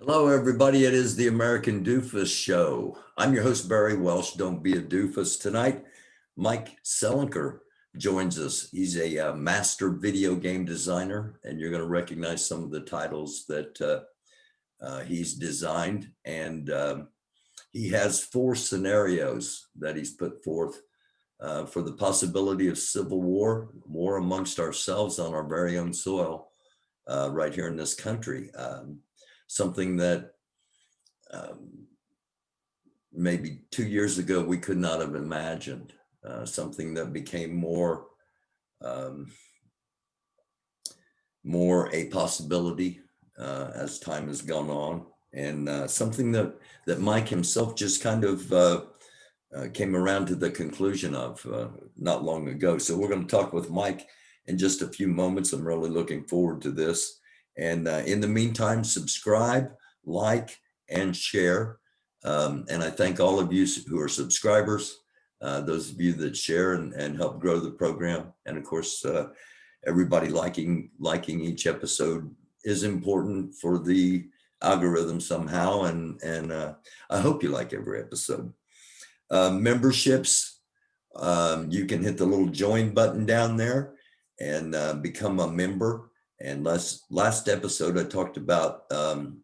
Hello, everybody. It is the American Doofus Show. I'm your host, Barry Welsh. Don't be a doofus. Tonight, Mike Selinker joins us. He's a master video game designer, and you're going to recognize some of the titles that he's designed. And he has 4 scenarios that he's put forth for the possibility of civil war amongst ourselves on our very own soil right here in this country. Something that maybe 2 years ago we could not have imagined. Something that became um, more a possibility as time has gone on, and something that Mike himself just kind of came around to the conclusion of not long ago. So we're going to talk with Mike in just a few moments. I'm really looking forward to this. And in the meantime, subscribe, like, and share. And I thank all of you who are subscribers, those of you that share and help grow the program. And of course, everybody liking each episode is important for the algorithm somehow. And I hope you like every episode. Memberships, you can hit the little join button down there and become a member. And last episode, I talked about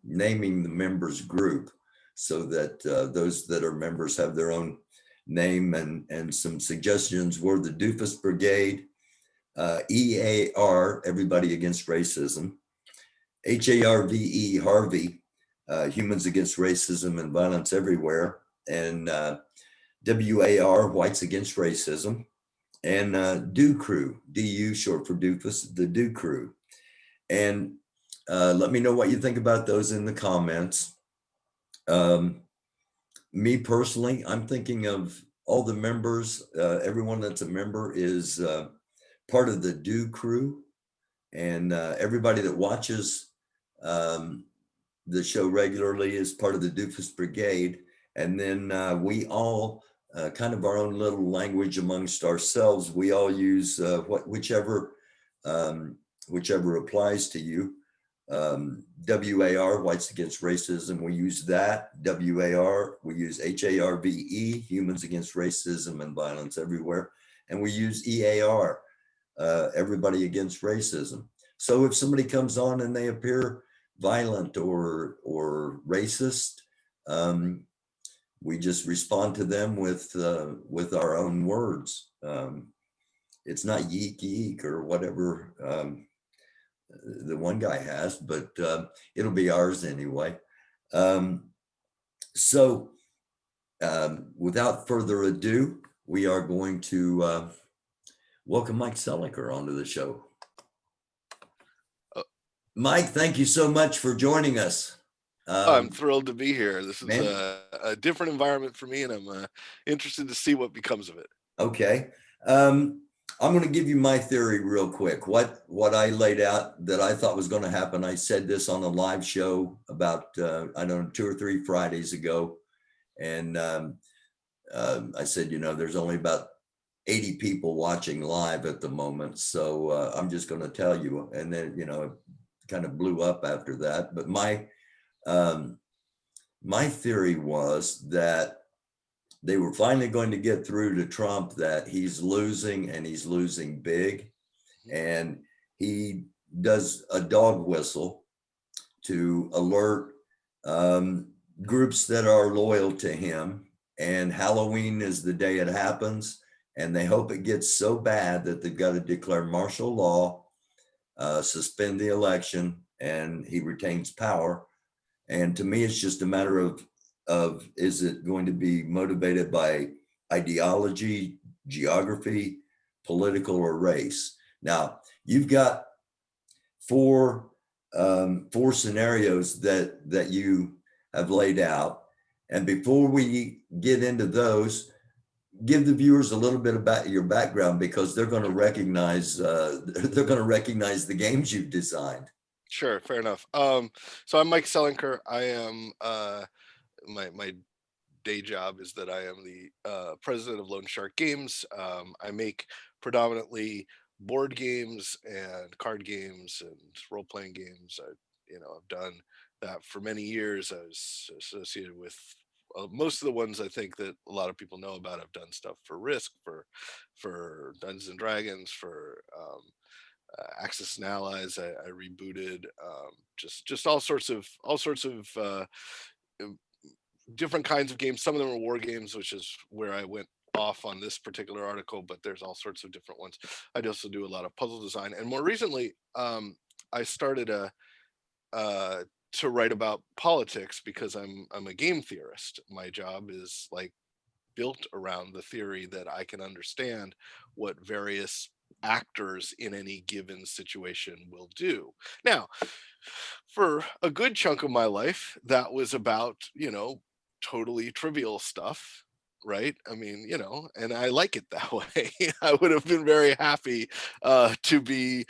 naming the members group so that those that are members have their own name, and some suggestions were the Doofus Brigade, EAR, Everybody Against Racism, HARVE, Harvey, Humans Against Racism and Violence Everywhere, and WAR, Whites Against Racism, and Do Crew, DU short for Doofus, the Do Crew. And let me know what you think about those in the comments. Me personally, I'm thinking of all the members, everyone that's a member is part of the Do Crew, and everybody that watches the show regularly is part of the Doofus Brigade. And then we all kind of our own little language amongst ourselves. We all use whichever applies to you. WAR, Whites Against Racism, we use that. WAR, we use HARVE, Humans Against Racism and Violence Everywhere. And we use EAR, Everybody Against Racism. So if somebody comes on and they appear violent or racist, we just respond to them with our own words. It's not yeek yeek or whatever the one guy has, but it'll be ours anyway. So without further ado, we are going to welcome Mike Selinker onto the show. Mike, thank you so much for joining us. I'm thrilled to be here. This is a different environment for me, and I'm interested to see what becomes of it. Okay. I'm going to give you my theory real quick. What I laid out that I thought was going to happen. I said this on a live show about, I don't know, 2 or 3 Fridays ago. And I said, there's only about 80 people watching live at the moment. So I'm just going to tell you. And then, it kind of blew up after that. But my theory was that they were finally going to get through to Trump that he's losing, and he's losing big. And he does a dog whistle to alert groups that are loyal to him. And Halloween is the day it happens. And they hope it gets so bad that they've got to declare martial law, suspend the election, and he retains power. And to me, it's just a matter of is it going to be motivated by ideology, geography, political, or race? Now, you've got four scenarios that you have laid out. And before we get into those, give the viewers a little bit about your background, because they're going to recognize the games you've designed. Sure, fair enough. So I'm Mike Selinker. I am my day job is that I am the president of Lone Shark Games. I make predominantly board games and card games and role-playing games. I've done that for many years. I was associated with most of the ones I think that a lot of people know about. I've done stuff for Risk, for Dungeons and Dragons, for Axis and Allies. I rebooted just all sorts of different kinds of games. Some of them are war games, which is where I went off on this particular article, but there's all sorts of different ones. I also do a lot of puzzle design, and more recently, I started to write about politics because I'm a game theorist. My job is like built around the theory that I can understand what various actors in any given situation will do. Now, for a good chunk of my life, that was about, totally trivial stuff, right? I mean, and I like it that way. I would have been very happy to be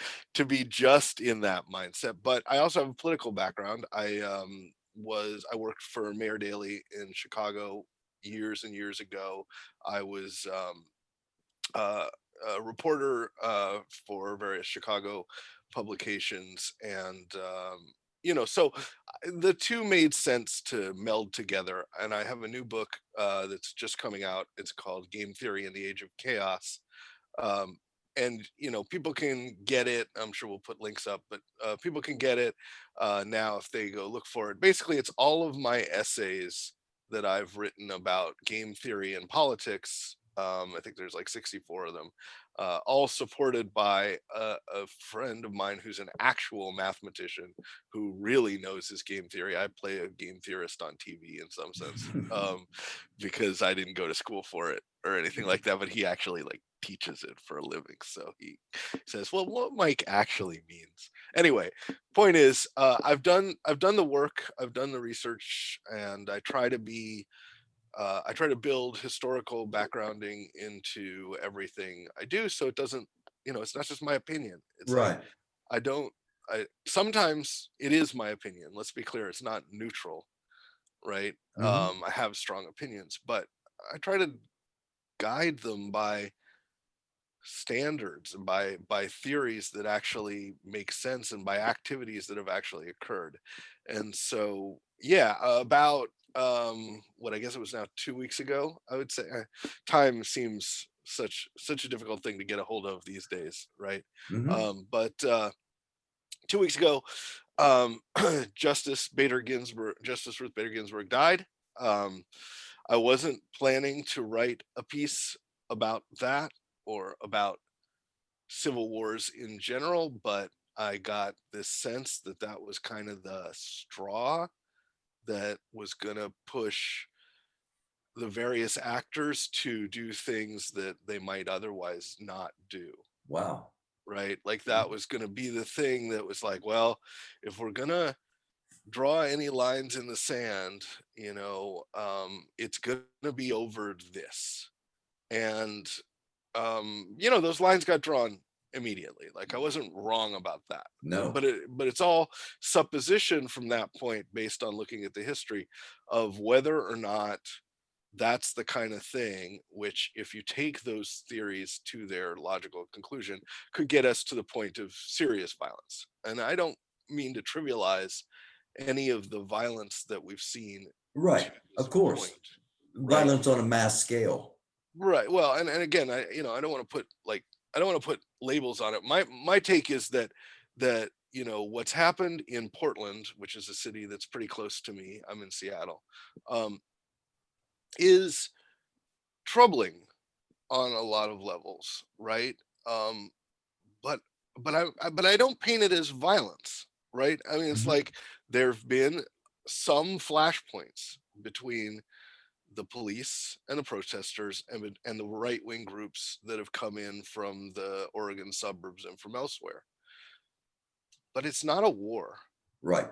just in that mindset. But I also have a political background. I worked for Mayor Daley in Chicago years and years ago. I was uh, a reporter for various Chicago publications, and so the two made sense to meld together. And I have a new book that's just coming out. It's called Game Theory in the Age of Chaos. Um, and people can get it. I'm sure we'll put links up, but people can get it now if they go look for it. Basically, it's all of my essays that I've written about game theory and politics. I think there's like 64 of them, all supported by a friend of mine who's an actual mathematician who really knows his game theory. I play a game theorist on TV in some sense, because I didn't go to school for it or anything like that, but he actually like teaches it for a living. So he says, well, what Mike actually means. Anyway, point is, I've done the work, I've done the research, and I try to build historical backgrounding into everything I do, so it doesn't, it's not just my opinion. It's like Right. I don't. I sometimes it is my opinion. Let's be clear, it's not neutral, right? Hmm. I have strong opinions, but I try to guide them by standards and by theories that actually make sense and by activities that have actually occurred. And so yeah, about what, I guess it was now 2 weeks ago, I would say. Time seems such a difficult thing to get a hold of these days, right? Hmm. But 2 weeks ago, Justice Ruth Bader Ginsburg died. um I wasn't planning to write a piece about that or about civil wars in general, but I got this sense that that was kind of the straw that was going to push the various actors to do things that they might otherwise not do. Wow. Right? Like that was going to be the thing that was like, well, if we're going to draw any lines in the sand, it's going to be over this. And those lines got drawn immediately. Like I wasn't wrong about that. But No. it's all supposition from that point based on looking at the history of whether or not that's the kind of thing which, if you take those theories to their logical conclusion, could get us to the point of serious violence. And I don't mean to trivialize any of the violence that we've seen to Right. this Of course. point, right? Violence on a mass scale. Right. Well, and again, I don't want to put like, I don't want to put labels on it. My take is that what's happened in Portland, which is a city that's pretty close to me. I'm in Seattle. Um, is troubling on a lot of levels, right? Um, but but I don't paint it as violence, right? I mean, it's Mhm. like there've been some flashpoints between the police and the protesters and the right wing groups that have come in from the Oregon suburbs and from elsewhere. But it's not a war, Right.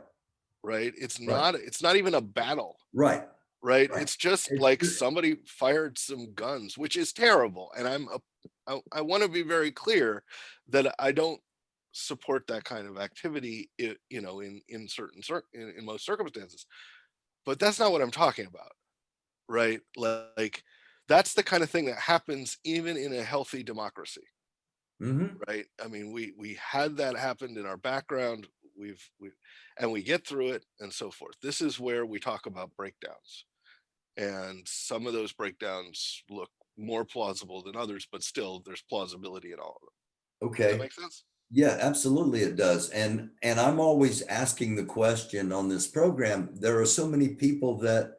right? It's Right. not it's not even a battle, Right. right? Right. It's just It's like somebody fired some guns, which is terrible. And I want to be very clear that I don't support that kind of activity, in in most circumstances. But that's not what I'm talking about, right? Like that's the kind of thing that happens even in a healthy democracy, hmm right? I mean, we had that happened in our background. we and we get through it and so forth. This is where we talk about breakdowns, and some of those breakdowns look more plausible than others, but still there's plausibility in all of them. Does that Okay. make sense? Yeah, absolutely it does. And I'm always asking the question on this program. There are so many people that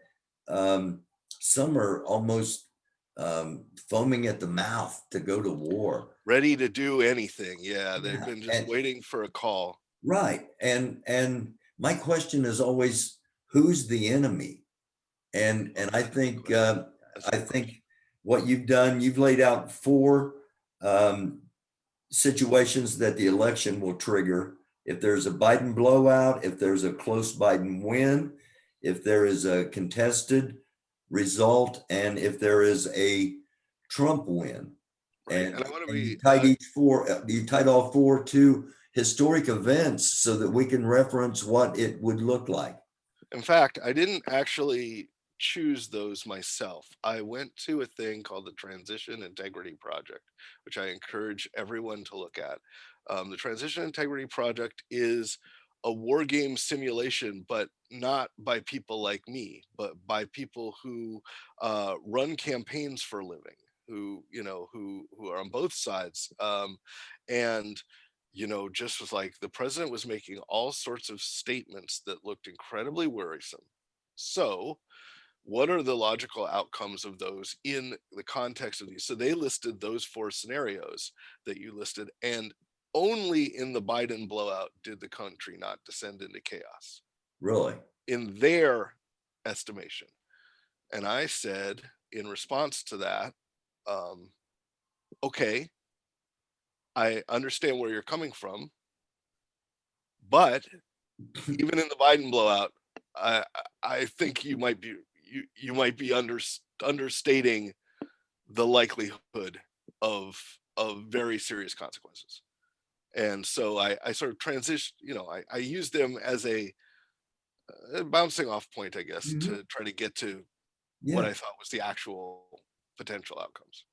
um, some are almost foaming at the mouth to go to war. Ready to do anything. Yeah, they've Yeah, been just and waiting for a call. right. And my question is always, who's the enemy? Oh, And that's a good question. That's a I good question. think what you've done, you've laid out four um, situations that the election will trigger. If there's a Biden blowout, if there's a close Biden win, if there is a contested result, and if there is a Trump win. Right. And I want to And be you tied all four to historic events so that we can reference what it would look like. in fact, I didn't actually choose those myself. I went to a thing called the Transition Integrity Project, which I encourage everyone to look at. The Transition Integrity Project is a war game simulation, but not by people like me, but by people who run campaigns for a living, who who are on both sides, and just was like the president was making all sorts of statements that looked incredibly worrisome. So, what are the logical outcomes of those in the context of these? So, they listed those four scenarios that you listed, and only in the Biden blowout did the country not descend into chaos Really? in their estimation. And I said, in response to that, um, okay, I understand where you're coming from, but even in the Biden blowout, I I think you might be understating the likelihood of very serious consequences. And so I sort of transition, I use them as a bouncing off point, I guess, Mhm. to try to get to what Yeah. I thought was the actual potential outcomes.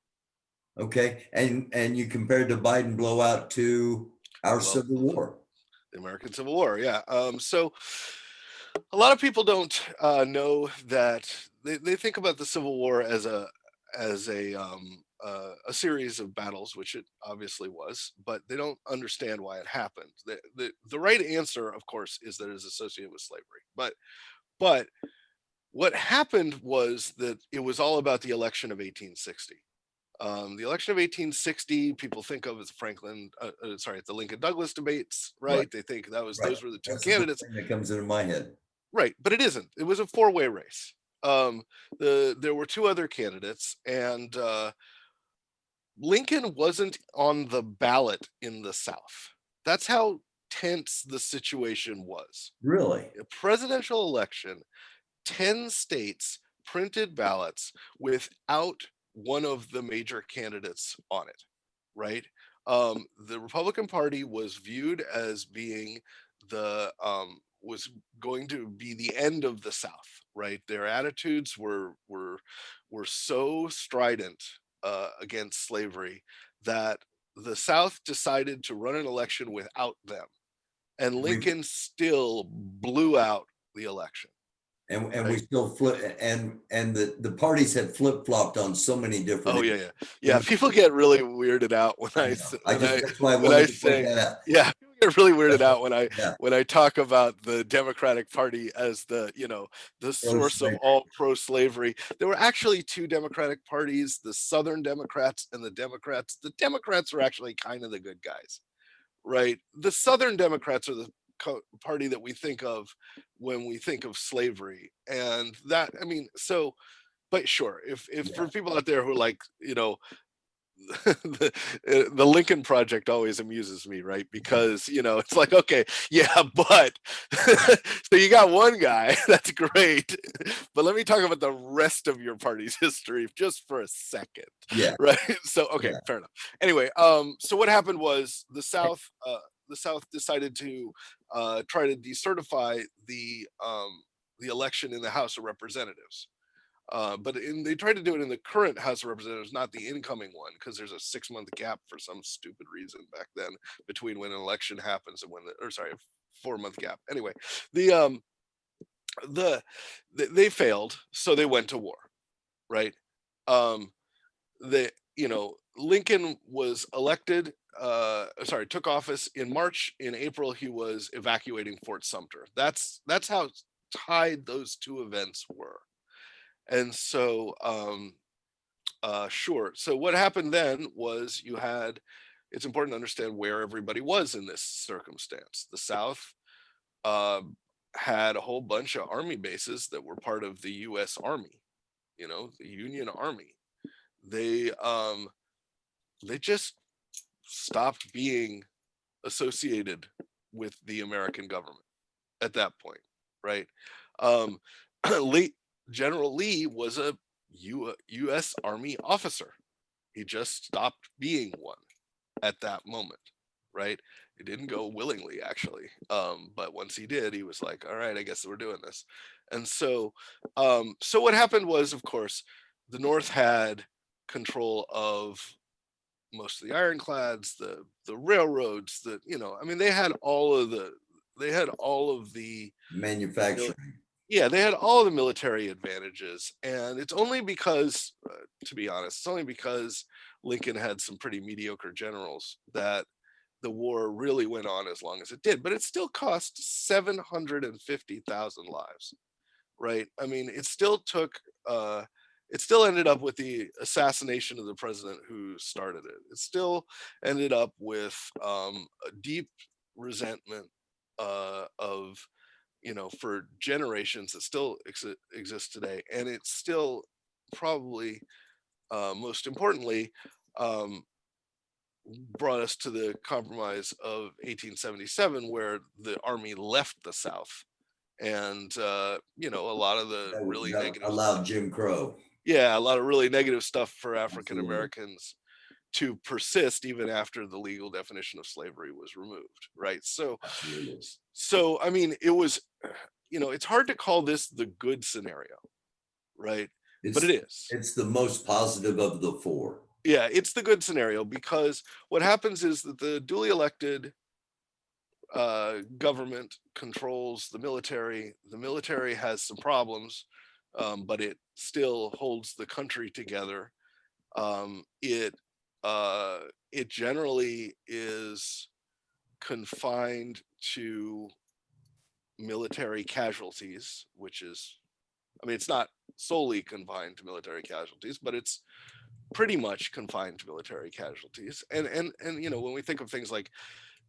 Okay. And you compared the Biden blowout to our Well, Civil War. the American Civil War, yeah. So a lot of people don't know that they think about the Civil War as a series of battles, which it obviously was, but they don't understand why it happened. The right answer, of course, is that it is associated with slavery. But what happened was that it was all about the election of 1860. The election of 1860, people think of as the Lincoln Douglas debates, Right. right? They think Right. those were the two That's the first candidates. thing that comes into my head. Right, but it isn't. It was a four-way race. Um, there were two other candidates, and Lincoln wasn't on the ballot in the South. That's how tense the situation was. Really? A presidential election, 10 states printed ballots without one of the major candidates on it, right? The Republican Party was viewed as being was going to be the end of the South, right? Their attitudes were so strident against slavery that the South decided to run an election without them, and We Lincoln still blew out the election, and we right? still flip and the parties had flip-flopped on so many different Oh issues. yeah, yeah, yeah. People get really weirded out when I know. I when just that's why I when I wanted to point say, that out. yeah. People get really weirded out Yeah. when I talk about the Democratic Party as the source of Pro-slavery. all pro-slavery. There were actually two Democratic parties: the Southern Democrats and the Democrats. The Democrats were actually kind of the good guys, right? The Southern Democrats are the party that we think of when we think of slavery, and that I mean, so but sure, if Yeah. for people out there who are like, the, the Lincoln Project always amuses me, right? Because it's like, okay, yeah, but so you got one guy, that's great, but let me talk about the rest of your party's history just for a second, Yeah. right? So okay, Yeah. fair enough. Anyway, so what happened was the South decided to try to decertify the election in the House of Representatives. They tried to do it in the current House of Representatives, not the incoming one, because there's a 6 month gap for some stupid reason back then between when an election happens and or sorry, a 4 month gap. Anyway, the the they failed, so they went to war, right? Um, the Lincoln was elected. Sorry, took office in March. In April, he was evacuating Fort Sumter. That's how tied those two events were. And so, sure. So what happened then was you had. It's important to understand where everybody was in this circumstance. The South uh, had a whole bunch of army bases that were part of the U.S. Army. The Union Army. They um, they just stopped being associated with the American government at that point, right? Um, Lee, General Lee was a U.S. Army officer. He just stopped being one at that moment, right? He didn't go willingly, actually, but once he did, he was like, "All right, I guess we're doing this." And so what happened was, of course, the North had control of most of the ironclads, the railroads, I mean, they had all of the mil- Manufacturing. yeah, they had all the military advantages, and it's only because, to be honest, it's only because Lincoln had some pretty mediocre generals that the war really went on as long as it did. But it still cost 750,000 lives, right? I mean, it still ended up with the assassination of the president who started it. It still ended up with a deep resentment of for generations that still exists today, and it's still probably most importantly um, brought us to the compromise of 1877, where the army left the South, and a lot of the really That negative, allowed Jim Crow. yeah, a lot of really negative stuff for African Absolutely. Americans to persist even after the legal definition of slavery was removed, right? So, Absolutely. I mean, it was, it's hard to call this the good scenario, right? But it It's is. it's the most positive of the four. Yeah, it's the good scenario because what happens is that the duly elected government controls the military. The military has some problems, but it still holds the country together. Um, it uh, it generally is confined to military casualties, which is, I mean, it's not solely confined to military casualties, but it's pretty much confined to military casualties. And when we think of things like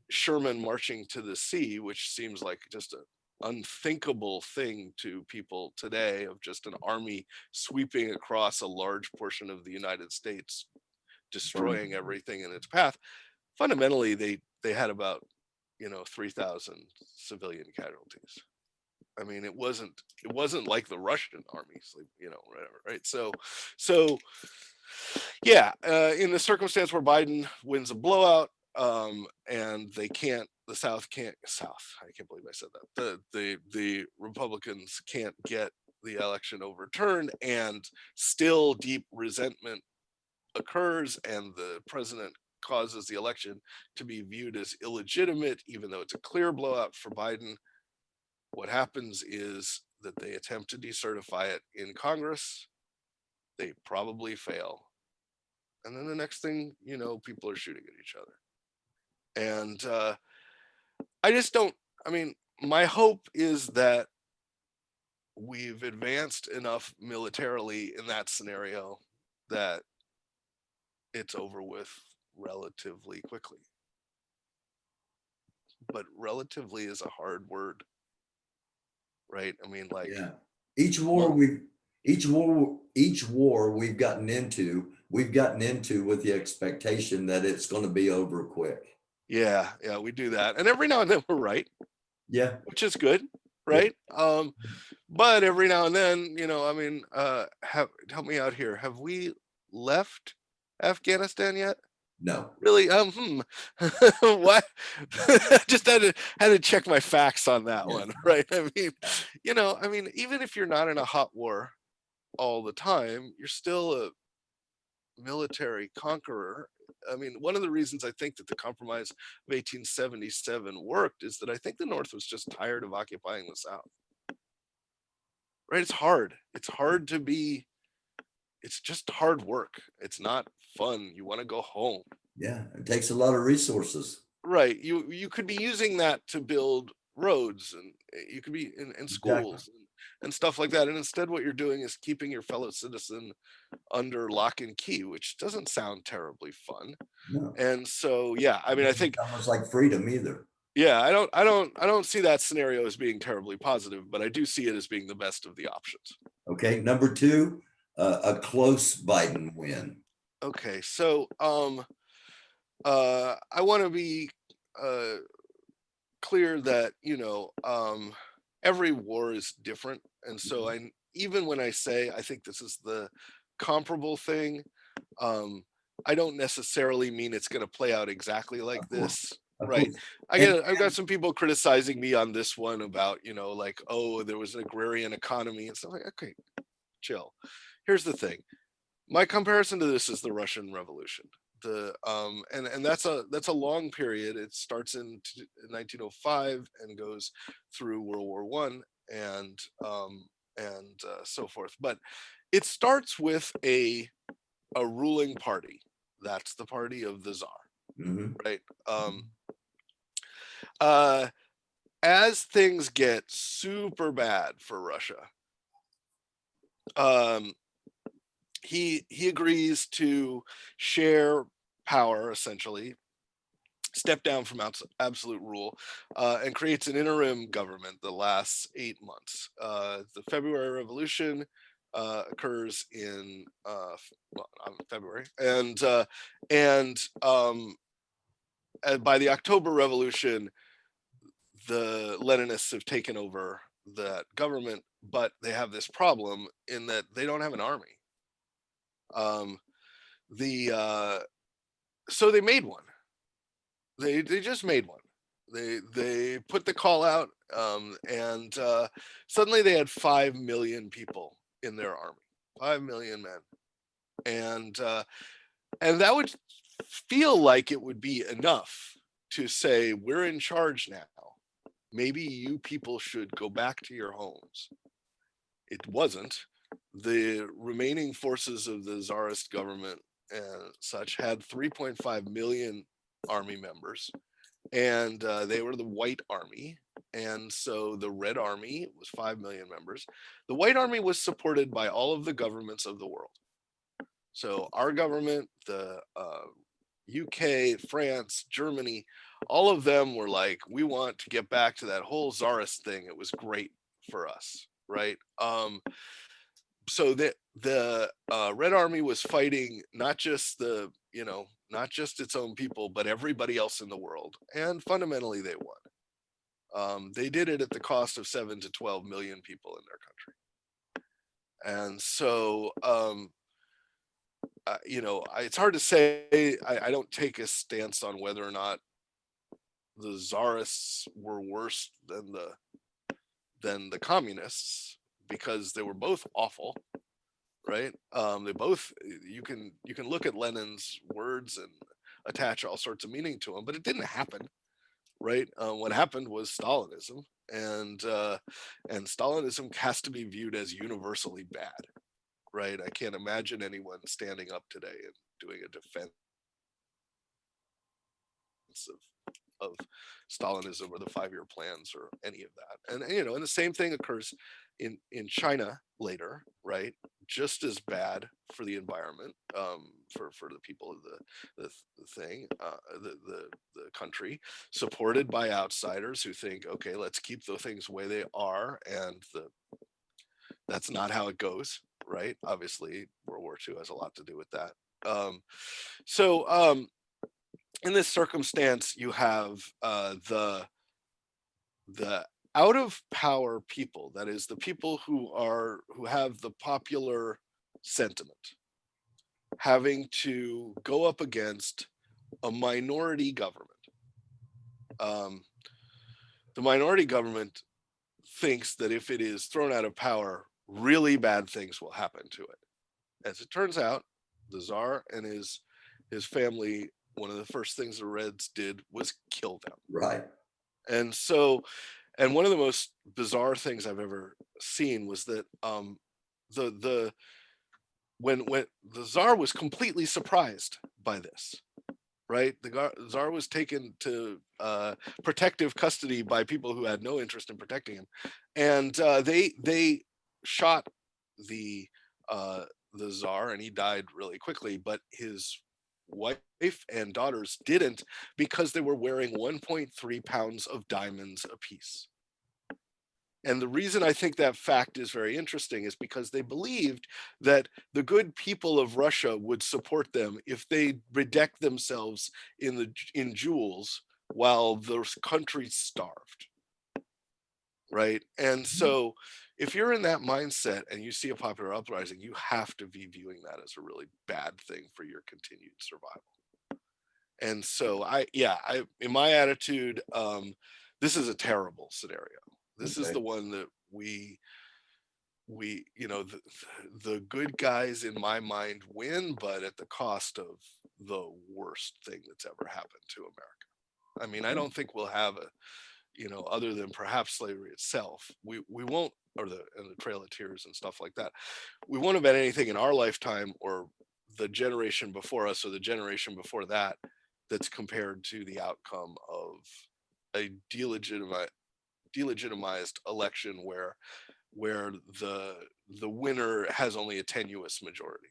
Sherman marching to the sea, which seems like just an unthinkable thing to people today, of just an army sweeping across a large portion of the United States, destroying everything in its path. Fundamentally, they had about 3,000 civilian casualties. I mean, it wasn't like the Russian armies, like, whatever, right? So yeah, in the circumstance where Biden wins a blowout, and the South can't, I can't believe I said that. The Republicans can't get the election overturned, and still deep resentment occurs, and the president causes the election to be viewed as illegitimate, even though it's a clear blowout for Biden. What happens is that they attempt to decertify it in Congress. They probably fail. And then the next thing you know, people are shooting at each other. And I just don't, I mean, my hope is that we've advanced enough militarily in that scenario that it's over with relatively quickly. But relatively is a hard word, right? I mean, like, Yeah. Each war month. we've each war we've gotten into with the expectation that it's going to be over quick. Yeah, we do that. And every now and then we're right, Yeah. which is good, Yeah. right? But every now and then, I mean, help me out here. Have we left Afghanistan yet? No. Really? What? Just had to check my facts on that Yes. one, right? I mean, even if you're not in a hot war all the time, you're still a military conqueror I mean, one of the reasons I think that the compromise of 1877 worked is that I think the North was just tired of occupying the South. Right? It's hard. It's hard to be. It's just hard work. It's not fun. You want to go home. Yeah, it takes a lot of resources. Right. You could be using that to build roads, and you could be in Exactly. schools and stuff like that. And instead, what you're doing is keeping your fellow citizen under lock and key, which doesn't sound terribly fun. No, And so, yeah, I it mean, I doesn't think, sound much like freedom either. yeah, I don't see that scenario as being terribly positive, but I do see it as being the best of the options. Okay, number two, a close Biden win. Okay, so I want to be uh clear that, every war is different, and so I even when I say I think this is the comparable thing, um, I don't necessarily mean it's going to play out exactly like Of course, this. of Right. course. And I've got some people criticizing me on this one about, like, oh, there was an agrarian economy and stuff like, okay, chill. Here's the thing. My comparison to this is the Russian Revolution. And that's a long period. It starts in 1905 and goes through World War One and so forth. But it starts with a ruling party. That's the party of the Tsar, mhm, right? Uh, as things get super bad for Russia, um, he agrees to share power, essentially step down from absolute rule, and creates an interim government that lasts 8 months. The February Revolution occurs in February, and by the October Revolution, the Leninists have taken over that government, but they have this problem in that they don't have an army. Um, the So they made one. They just made one. They put the call out, and suddenly they had 5 million people in their army, 5 million men, and that would feel like it would be enough to say we're in charge now. Maybe you people should go back to your homes. It wasn't. The remaining forces of the Tsarist government and such had 3.5 million army members, and they were the White Army. And so the Red Army was 5 million members. The White Army was supported by all of the governments of the world. So our government, the UK, France, Germany, all of them were like, we want to get back to that whole Tsarist thing. It was great for us, right? So the Red Army was fighting not just not just its own people, but everybody else in the world, and fundamentally they won. They did it at the cost of 7 to 12 million people in their country, and so it's hard to say. I don't take a stance on whether or not the Tsarists were worse than the communists, because they were both awful, right? They both you can look at Lenin's words and attach all sorts of meaning to them, but it didn't happen, right? What happened was Stalinism, and Stalinism has to be viewed as universally bad, right? I can't imagine anyone standing up today and doing a defense of Stalinism or the 5-year plans or any of that. And the same thing occurs in China later, right? Just as bad for the environment, for the people of the thing, the country, supported by outsiders who think, okay, let's keep the things the way they are, and that's not how it goes, right? Obviously, World War II has a lot to do with that. So in this circumstance, you have the out of power people, that is the people who have the popular sentiment, having to go up against a minority government. um, the minority government thinks that if it is thrown out of power, really bad things will happen to it. As it turns out, the Tsar and his his family, one of the first things the Reds did was kill them. Right. And so, and one of the most bizarre things I've ever seen was that the when the Tsar was completely surprised by this, right? The Tsar was taken to protective custody by people who had no interest in protecting him, and they shot the uh, the Tsar, and he died really quickly. But his wife and daughters didn't, because they were wearing 1.3 pounds of diamonds apiece. And the reason I think that fact is very interesting is because they believed that the good people of Russia would support them if they bedeck themselves in jewels while the country starved, right? And so if you're in that mindset and you see a popular uprising, you have to be viewing that as a really bad thing for your continued survival. And so I in my attitude, this is a terrible scenario. This is Okay. the one that we the good guys in my mind win, but at the cost of the worst thing that's ever happened to America. I mean, I don't think we'll have a, other than perhaps slavery itself, we won't, or the Trail of Tears and stuff like that, we won't have had anything in our lifetime or the generation before us or the generation before that that's compared to the outcome of a delegitimized election where the winner has only a tenuous majority.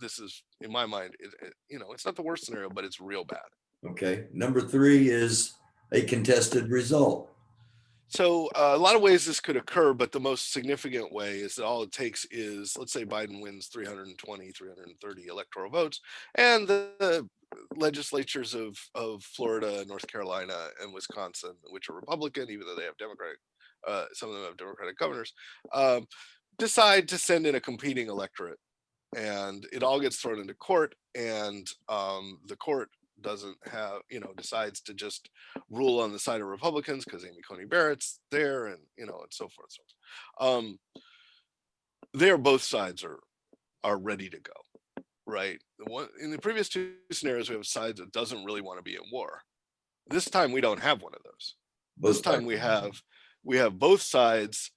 This is, in my mind, it's not the worst scenario, but it's real bad. Okay. Number three is a contested result. So a lot of ways this could occur, but the most significant way is that all it takes is, let's say Biden wins 320, 330 electoral votes, and the legislatures of Florida, North Carolina, and Wisconsin, which are Republican, even though they have Democratic, some of them have Democratic governors, um, decide to send in a competing electorate, and it all gets thrown into court, and the court doesn't have, decides to just rule on the side of Republicans because Amy Coney Barrett's there, and and so forth. Um, there, both sides are ready to go, right? In the previous two scenarios, we have sides that doesn't really want to be in war. This time, we don't have one of those. This Both time, we have both sides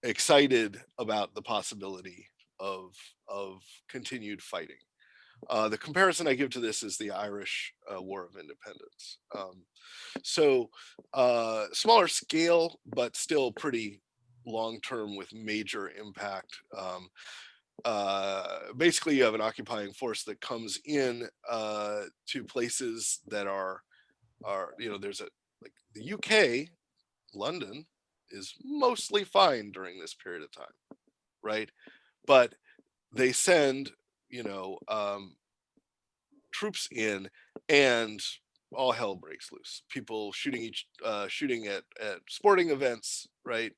excited about the possibility of continued fighting. The comparison I give to this is the Irish War of Independence. Smaller scale, but still pretty long term with major impact. Basically, you have an occupying force that comes in to places that there's a, like the UK, London is mostly fine during this period of time, right? But they send, you know, um, troops in, and all hell breaks loose. People shooting at sporting events, right?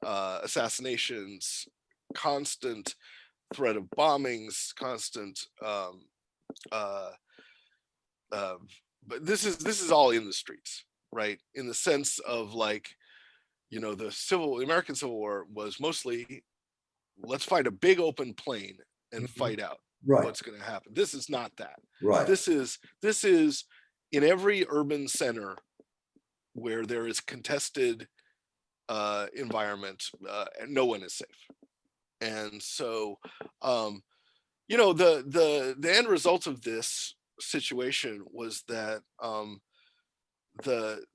Assassinations, constant threat of bombings, constant. Uh, uh, but this is all in the streets, right? In the sense of, like, the American Civil War was mostly, let's find a big open plain and Mhm. fight out Right. what's going to happen. This is not that. Right. This is in every urban center where there is contested environment, and no one is safe. And so, um, the end result of this situation was that the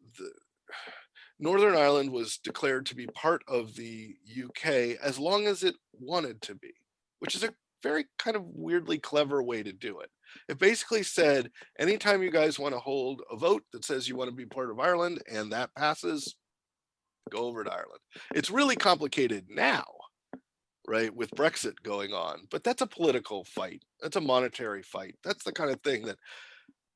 Northern Ireland was declared to be part of the UK as long as it wanted to be, which is a very kind of weirdly clever way to do it. It basically said, anytime you guys want to hold a vote that says you want to be part of Ireland and that passes, go over to Ireland. It's really complicated now, right, with Brexit going on, but that's a political fight. That's a monetary fight. That's the kind of thing that,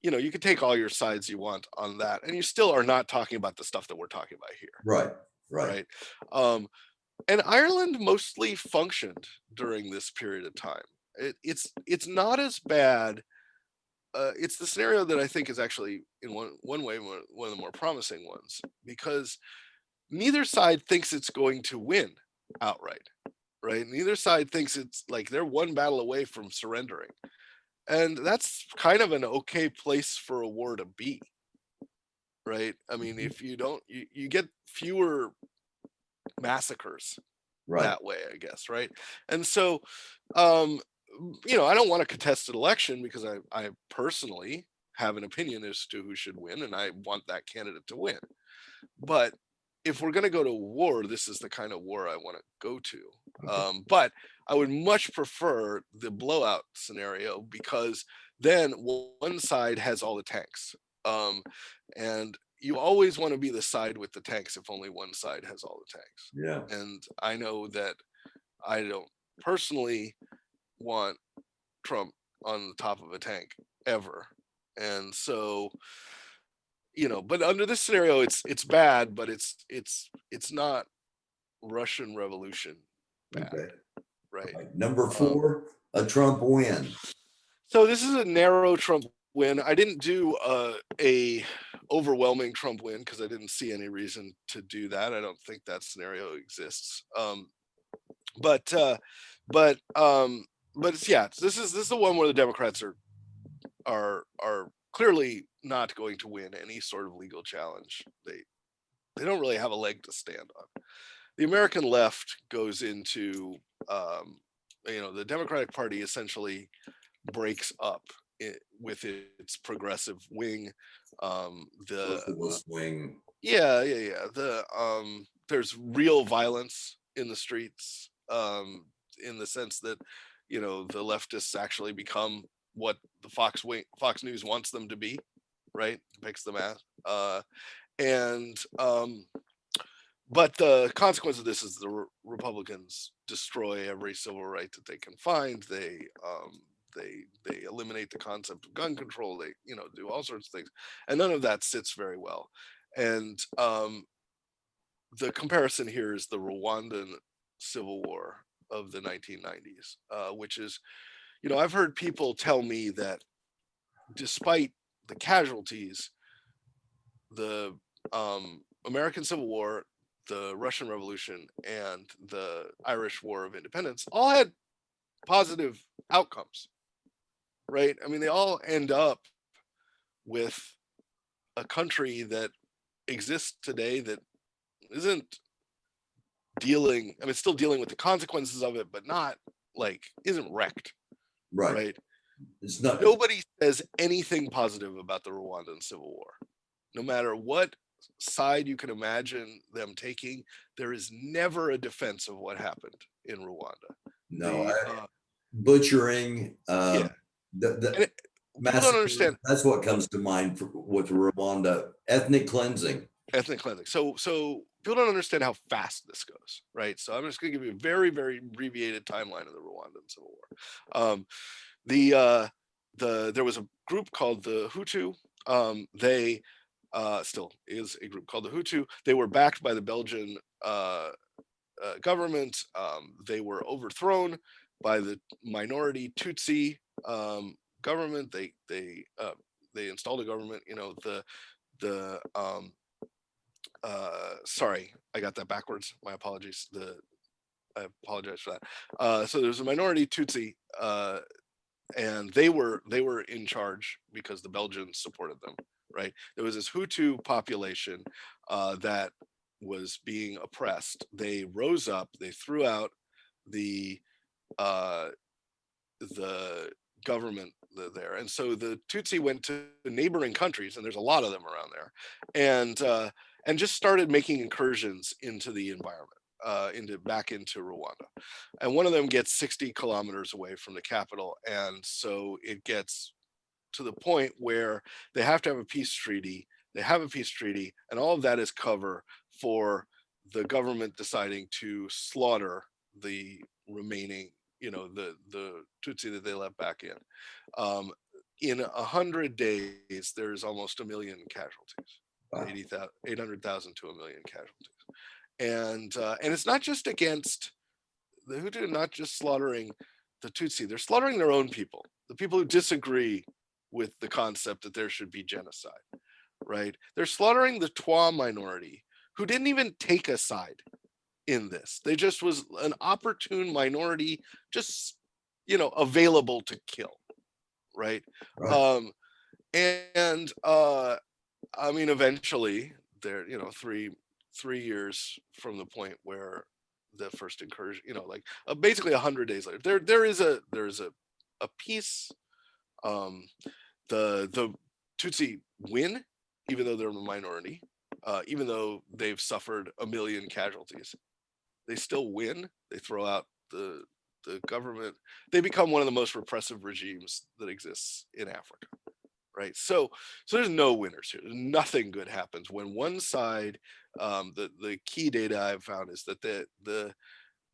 you can take all your sides you want on that, and you still are not talking about the stuff that we're talking about here, Right. Right. right? Um, and Ireland mostly functioned during this period of time. It's not as bad. It's the scenario that I think is actually, in one way, one of the more promising ones, because neither side thinks it's going to win outright, right? Neither side thinks it's like they're one battle away from surrendering. And that's kind of an okay place for a war to be, right? I mean, Mhm. if you don't, you get fewer massacres Right. that way, I guess, right? And so, um, I don't want a contested election because I personally have an opinion as to who should win, and I want that candidate to win. But if we're going to go to war, this is the kind of war I want to go to. Okay. But I would much prefer the blowout scenario because then one side has all the tanks. Um, and you always want to be the side with the tanks if only one side has all the tanks. Yeah. And I know that I don't personally want Trump on the top of a tank ever. And so, but under this scenario, it's bad, but it's not Russian Revolution bad, Okay. right? Right. Number Um, 4, a Trump win. so this is a narrow Trump win. I didn't do a overwhelming Trump win because I didn't see any reason to do that. I don't think that scenario exists. But uh, but but yeah, this is the one where the Democrats are clearly not going to win any sort of legal challenge. They don't really have a leg to stand on. The American left goes into the Democratic Party essentially breaks up with its progressive wing. The Socialist wing. Yeah. There's real violence in the streets, in the sense that the leftists actually become what the Fox News wants them to be, right? Depicts them as, and but the consequence of this is the Republicans destroy every civil right that they can find. They eliminate the concept of gun control. They do all sorts of things, and none of that sits very well. And the comparison here is the Rwandan civil war of the 1990s, which is, I've heard people tell me that despite the casualties, the American Civil War, the Russian Revolution, and the Irish War of Independence all had positive outcomes, right? I mean, they all end up with a country that exists today that isn't I mean, still dealing with the consequences of it, but not like isn't wrecked, Right. right? It's not. Nobody says anything positive about the Rwandan Civil War. No matter what side you can imagine them taking, there is never a defense of what happened in Rwanda. No. The Butchering. Yeah, The and people don't massacre. understand. That's what comes to mind with Rwanda. Ethnic cleansing. Ethnic cleansing. So people don't understand how fast this goes, right? So I'm just going to give you a very, very abbreviated timeline of the Rwandan Civil War. The there was a group called the Hutu. They still is a group called the Hutu. They were backed by the Belgian government. They were overthrown by the minority Tutsi government. They installed a government. The sorry, I got that backwards. My apologies. I apologize for that. So there's a minority Tutsi, and they were in charge because the Belgians supported them. Right. There was this Hutu population that was being oppressed. They rose up. They threw out the uh, the government there, and so the Tutsi went to neighboring countries, and there's a lot of them around there, and just started making incursions into the environment, into Rwanda, and one of them gets 60 kilometers away from the capital, and so it gets to the point where they have to have a peace treaty. They have a peace treaty, and all of that is cover for the government deciding to slaughter the remaining, the Tutsi that they let back in. In 100 days, there's almost a million casualties, Wow. 800,000 to a million casualties, and it's not just against the Hutu, not just slaughtering the Tutsi, they're slaughtering their own people, the people who disagree with the concept that there should be genocide, right? They're slaughtering the Twa minority who didn't even take a side in this. They just was an opportune minority, just available to kill, right? Right. Um, and I mean, eventually, there, 3 years from the point where the first incursion, like basically 100 days later, there is a peace. Um, the Tutsi win, even though they're a minority, even though they've suffered a million casualties, they still win. They throw out the government. They become one of the most repressive regimes that exists in Africa. Right. So there's no winners here. Nothing good happens when one side. The key data I've found is that the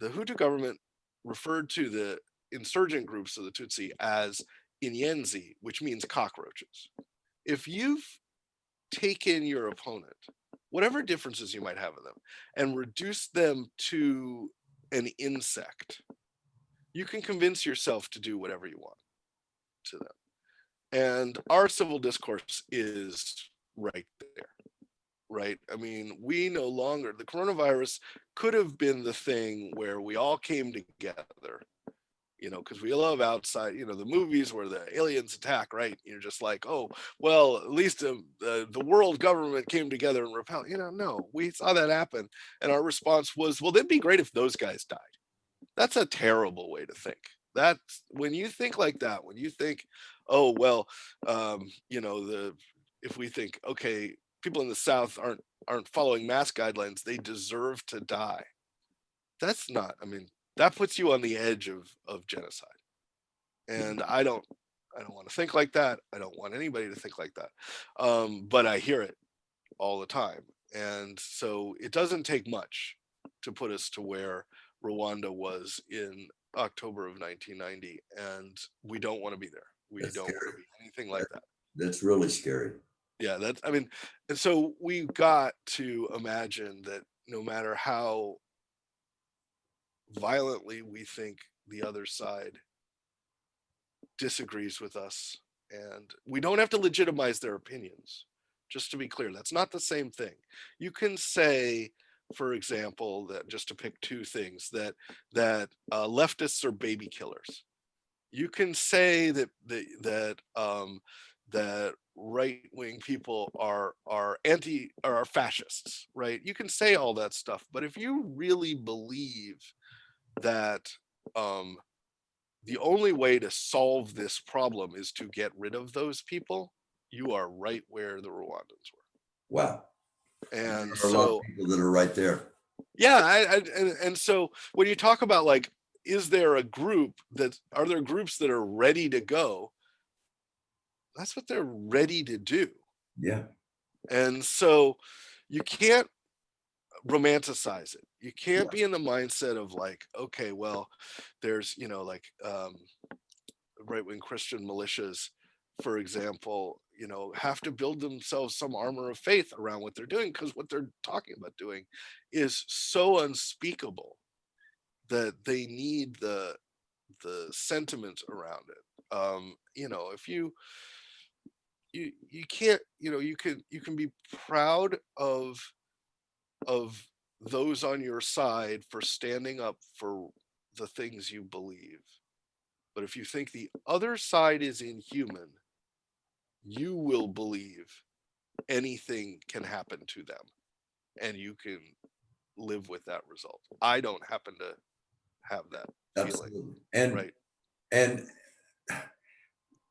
Hutu government referred to the insurgent groups of the Tutsi as Inyenzi, which means cockroaches. If you've taken your opponent, whatever differences you might have in them, and reduced them to an insect, you can convince yourself to do whatever you want to them. And our civil discourse is right there, right? I mean, we no longer, the coronavirus could have been the thing where we all came together, because we love outside, the movies where the aliens attack, right? You're just like, oh, well, at least the world government came together and repelled. No, we saw that happen. And our response was, well, it'd be great if those guys died. That's a terrible way to think. That's when you think like that, when you think, oh, well, the if we think, okay, people in the South aren't following mask guidelines, they deserve to die. That's not, I mean, that puts you on the edge of genocide. And I don't want to think like that. I don't want anybody to think like that. But I hear it all the time. And so it doesn't take much to put us to where Rwanda was in October of 1990. And we don't want to be there. We That's don't want scary. to be anything like that. That's really scary. Yeah, I mean, and so we've got to imagine that no matter how violently we think the other side disagrees with us, and we don't have to legitimize their opinions. Just to be clear, that's not the same thing. You can say, for example, that just to pick two things, that leftists are baby killers. You can say that right wing people are fascists, right? You can say all that stuff, but if you really believe that um, the only way to solve this problem is to get rid of those people, you are right where the Rwandans were. Wow. There And are a lot of so, people that are right there. yeah, and so when you talk about like, is there a group that are there groups that are ready to go? That's what they're ready to do. Yeah. And so you can't romanticize it. You can't Yeah. be in the mindset of like, okay, well, there's, like right-wing Christian militias, for example, have to build themselves some armor of faith around what they're doing, because what they're talking about doing is so unspeakable that they need the sentiment around it. If you can't, you can be proud of those on your side for standing up for the things you believe. But if you think the other side is inhuman, you will believe anything can happen to them and you can live with that result. I don't happen to have that feeling, Absolutely. And right? and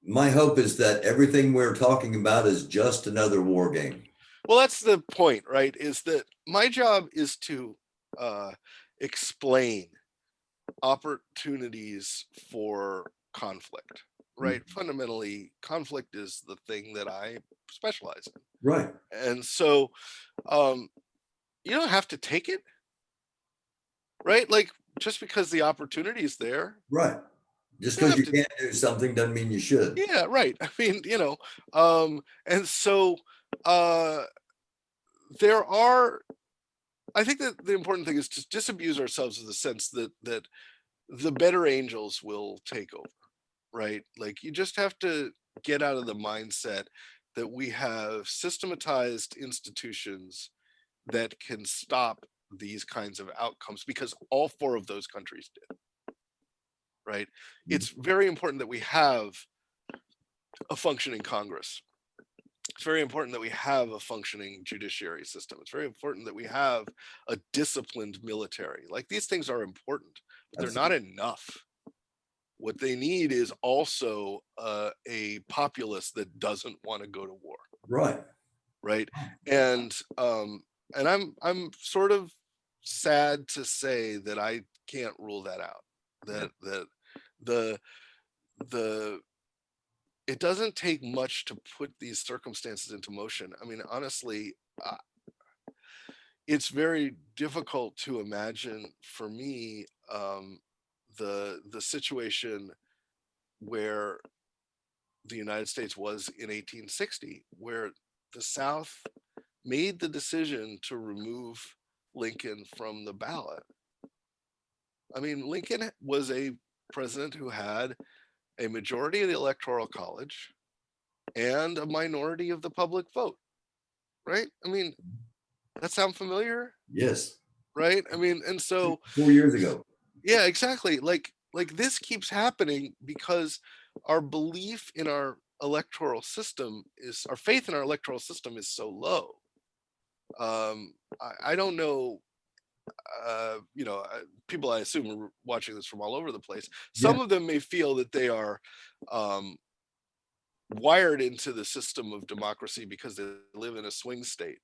my hope is that everything we're talking about is just another war game. Well, that's the point, right? Is that my job is to uh, explain opportunities for conflict, right? Mhm. Fundamentally, conflict is the thing that I specialize in. Right. And so um, you don't have to take it, right? Like, just because the opportunity is there, Right. Just you don't because have you to. can't do something doesn't mean you should. Yeah, right. I mean, and so uh, there are. I think that the important thing is to disabuse ourselves of the sense that the better angels will take over, right? Like, you just have to get out of the mindset that we have systematized institutions that can stop these kinds of outcomes, because all four of those countries did, right? Mhm. It's very important that we have a functioning Congress. It's very important that we have a functioning judiciary system. It's very important that we have a disciplined military. Like, these things are important, but they're not Absolutely. enough. What they need is also a populace that doesn't want to go to war, Right. right? And I'm sort of sad to say that I can't rule that out. Yeah. That the the it doesn't take much to put these circumstances into motion. I mean, honestly, uh, it's very difficult to imagine for me, the situation where the United States was in 1860, where the South made the decision to remove Lincoln from the ballot. I mean, Lincoln was a president who had a majority of the Electoral College and a minority of the public vote, right? I mean, that sound familiar? Yes. Right? I mean, and so 4 years ago. yeah, exactly. Like this keeps happening because our belief in our electoral system is our faith in our electoral system is so low. I don't know. People I assume are watching this from all over the place. Yeah. Some of them may feel that they are um, wired into the system of democracy because they live in a swing state.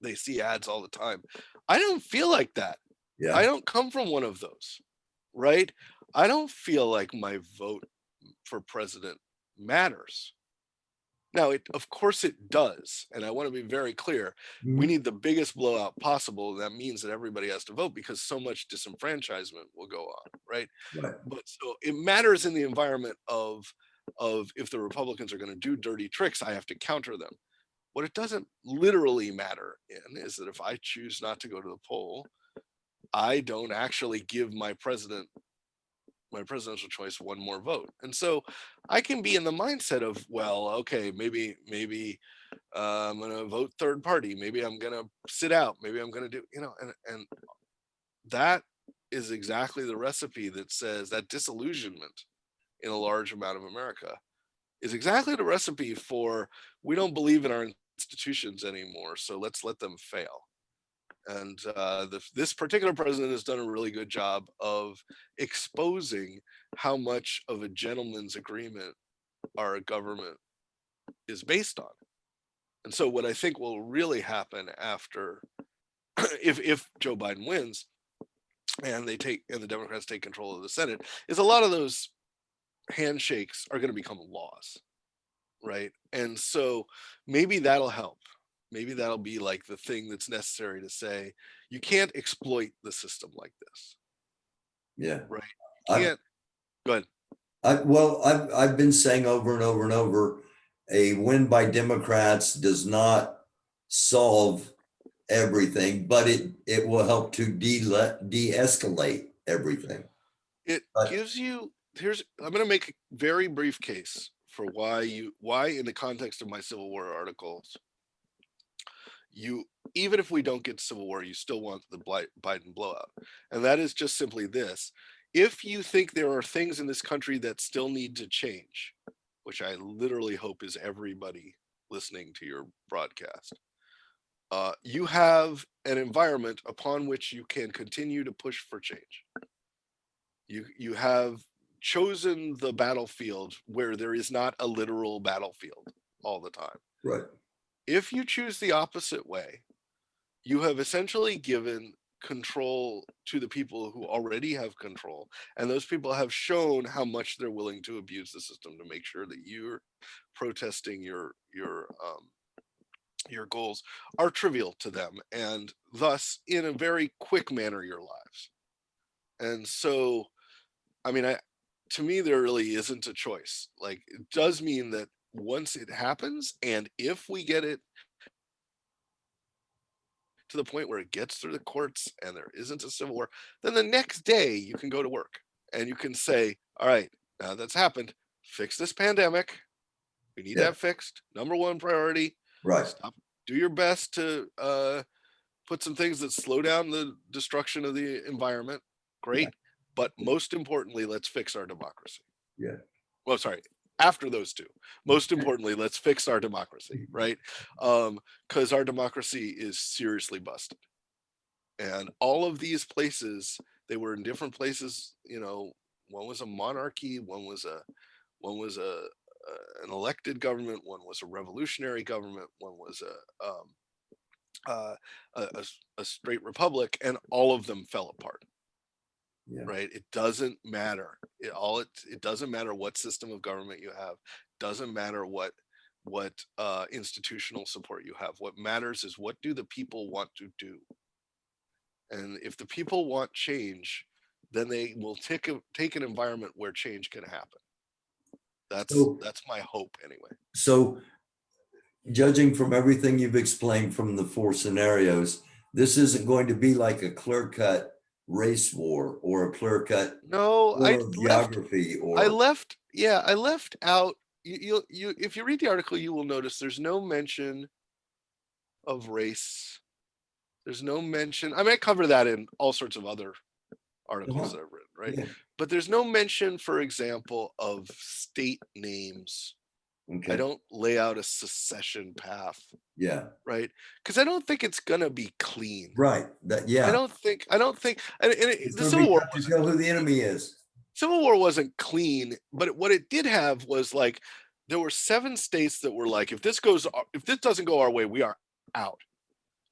They see ads all the time. I don't feel like that. I Yeah. don't come from one of those, right? I don't feel like my vote for president matters. Now, of course it does, and I want to be very clear. We Mhm. need the biggest blowout possible. That means that everybody has to vote because so much disenfranchisement will go on, right? Right. But so it matters in the environment of if the Republicans are going to do dirty tricks, I have to counter them. What it doesn't literally matter in is that if I choose not to go to the poll, I don't actually give my presidential choice one more vote. And so I can be in the mindset of, well, okay, maybe I'm going to vote third party. Maybe I'm going to sit out. Maybe I'm going to do, and that is exactly the recipe that says that disillusionment in a large amount of America is exactly the recipe for we don't believe in our institutions anymore. So let's let them fail. And this particular president has done a really good job of exposing how much of a gentleman's agreement our government is based on. And so, what I think will really happen after, if Joe Biden wins and the Democrats take control of the Senate, is a lot of those handshakes are going to become laws, right? And so maybe that'll help. Maybe that'll be like the thing that's necessary to say you can't exploit the system like this, Yeah. right? You I've, can't. Go ahead. I've been saying over and over and over, a win by Democrats does not solve everything, but it will help to de-escalate everything. It But gives you. I'm going to make a very brief case for why in the context of my Civil War articles, you even if we don't get Civil War, you still want the Biden blowout, and that is just simply this: if you think there are things in this country that still need to change, which I literally hope is everybody listening to your broadcast, you have an environment upon which you can continue to push for change. You have chosen the battlefield where there is not a literal battlefield all the time. right. If you choose the opposite way, you have essentially given control to the people who already have control, and those people have shown how much they're willing to abuse the system to make sure that you're protesting your goals are trivial to them, and thus in a very quick manner your lives. And so, I mean, to me there really isn't a choice. Like, it does mean that once it happens, and if we get it to the point where it gets through the courts and there isn't a civil war, then the next day you can go to work and you can say, all right, now that's happened, fix this pandemic. We need Yeah. that fixed. Number one priority. Right. Stop. Do your best to put some things that slow down the destruction of the environment. Yeah. Great. But most importantly, let's fix our democracy. Yeah. Well, sorry. after those two. Most importantly, let's fix our democracy, right? Because our democracy is seriously busted. And all of these places, they were in different places. One was a monarchy, one was an elected government, one was a revolutionary government, one was uh, a straight republic, and all of them fell apart. Yeah. Right? It doesn't matter. It doesn't matter what system of government you have. Doesn't matter what institutional support you have. What matters is, what do the people want to do? And if the people want change, then they will take an environment where change can happen. So, That's my hope anyway. so judging from everything you've explained from the 4 scenarios, this isn't going to be like a clear-cut race war or a clear-cut No, war of geography I or left out, you if you read the article, you will notice there's no mention of race. There's no mention. I might cover that in all sorts of other articles that I've written, right? yeah. But there's no mention, for example, of state names. Okay. I don't lay out a secession path, Yeah. right? Because I don't think it's gonna be clean. Right. That, yeah. I don't think, and It's the going to Civil be War tough to tell who the enemy is. Civil War wasn't clean, but what it did have was, like, there were 7 states that were like, if this doesn't go our way, we are out.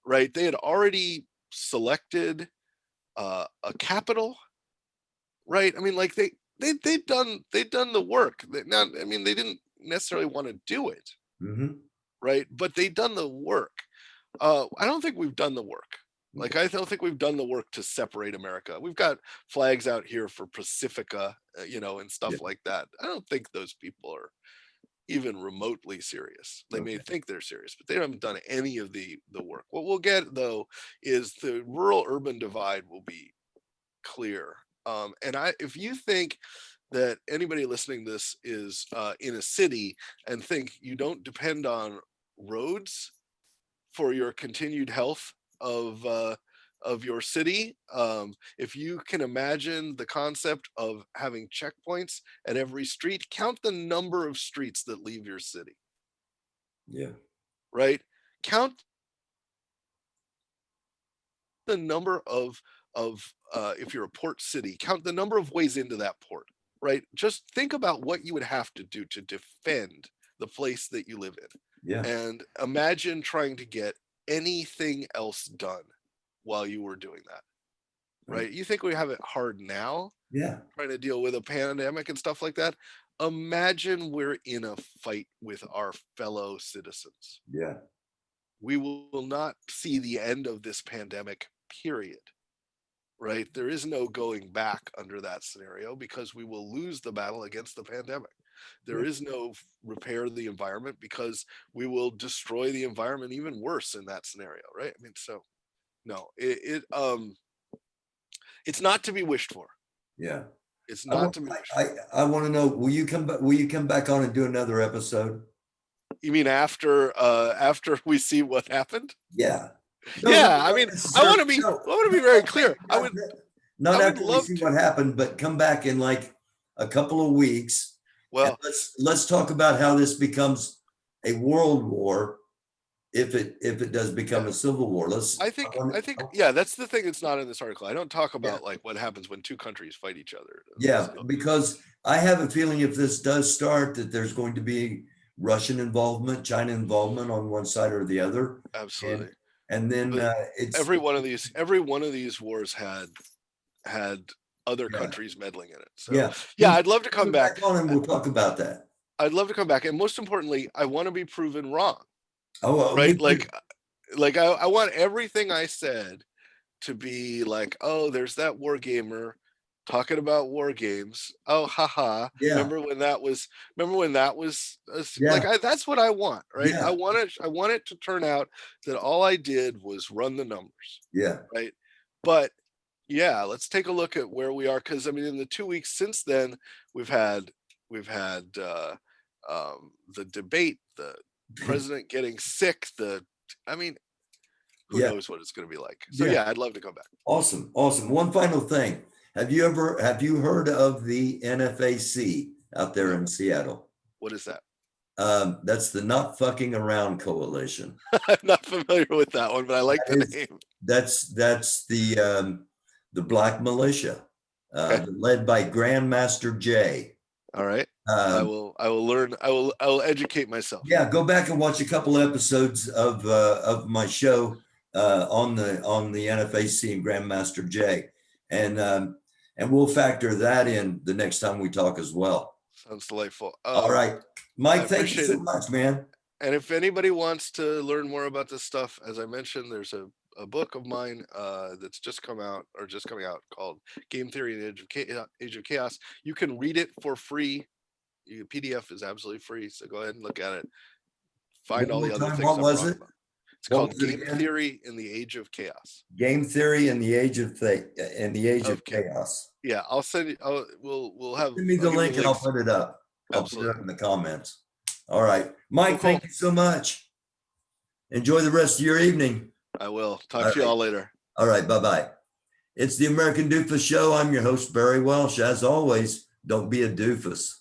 Right? They had already selected a capital, right? I mean, like, they'd done the work. Not, I mean, they didn't necessarily want to do it, Mm-hmm. right? But they'd done the work. I don't think we've done the work. Like, I don't think we've done the work to separate America. We've got flags out here for Pacifica, and stuff Yeah. like that. I don't think those people are even remotely serious. They may think they're serious, but they haven't done any of the work. What we'll get, though, is the rural urban divide will be clear. If you think that anybody listening to this is in a city and think you don't depend on roads for your continued health of your city, if you can imagine the concept of having checkpoints at every street, count the number of streets that leave your city. Yeah. Right? Count the number of if you're a port city, count the number of ways into that port. Right? Just think about what you would have to do to defend the place that you live in. Yeah. And imagine trying to get anything else done while you were doing that. Right? You think we have it hard now, Yeah. trying to deal with a pandemic and stuff like that? Imagine we're in a fight with our fellow citizens. Yeah. We will not see the end of this pandemic, period. Right? There is no going back under that scenario, because we will lose the battle against the pandemic. There is no repair the environment, because we will destroy the environment even worse in that scenario. Right? I mean, so no, it's not to be wished for. Yeah. It's not to be wished for. I want to know, will you come back on and do another episode? You mean after we see what happened? Yeah. Yeah, I mean, I want to be very clear. Not I would after we love see to. what happened, but come back in like a couple of weeks. Well, let's talk about how this becomes a world war, if it does become a civil war. I think yeah, that's the thing that's not in this article. I don't talk about like what happens when 2 countries fight each other. Yeah, So, because I have a feeling if this does start, that there's going to be Russian involvement, China involvement on one side or the other. absolutely. And then it's every one of these wars had other countries meddling in it. So yeah, I'd love to come back on and we'll talk about that. I'd love to come back, and most importantly, I want to be proven wrong. Oh, well, right? Like I want everything I said to be like, oh, there's that war gamer talking about war games. Oh, haha. Yeah. Remember when that was like, that's what I want, right? Yeah. I want it to turn out that all I did was run the numbers. Yeah. Right. But yeah, let's take a look at where we are. Cause I mean, in the 2 weeks since then, we've had the debate, the president getting sick, who knows what it's going to be like. So yeah, I'd love to come back. Awesome. One final thing. Have you heard of the NFAC out there in Seattle? What is that? That's the Not Fucking Around Coalition. I'm not familiar with that one, but I like the That is- name. That's the Black Militia, Okay. led by Grandmaster Jay. All right. Um, I will learn. I will educate myself. yeah, go back and watch a couple episodes of my show on the NFAC and Grandmaster Jay, and we'll factor that in the next time we talk as well. Sounds delightful. All right, I Mike, thank you appreciate so it. much, man. And if anybody wants to learn more about this stuff, as I mentioned, there's a book of mine that's just come out or just coming out called Game Theory and Age of Chaos. You can read it for free. PDF is absolutely free, so go ahead and look at it. Find One all more the other time, things what I'm was wrong it? about. It's What called was it Game again? Theory in the Age of Chaos. Game Theory in the Age of Okay. Chaos. Yeah, I'll send you. We'll have. Send me the I'll give you link and I'll links. put it up. I'll put it Absolutely. up in the comments. All right, Mike, Cool. thank you so much. Enjoy the rest of your evening. I will talk to you all later. All right, bye-bye. It's the American Doofus Show. I'm your host, Barry Welsh. As always, don't be a doofus.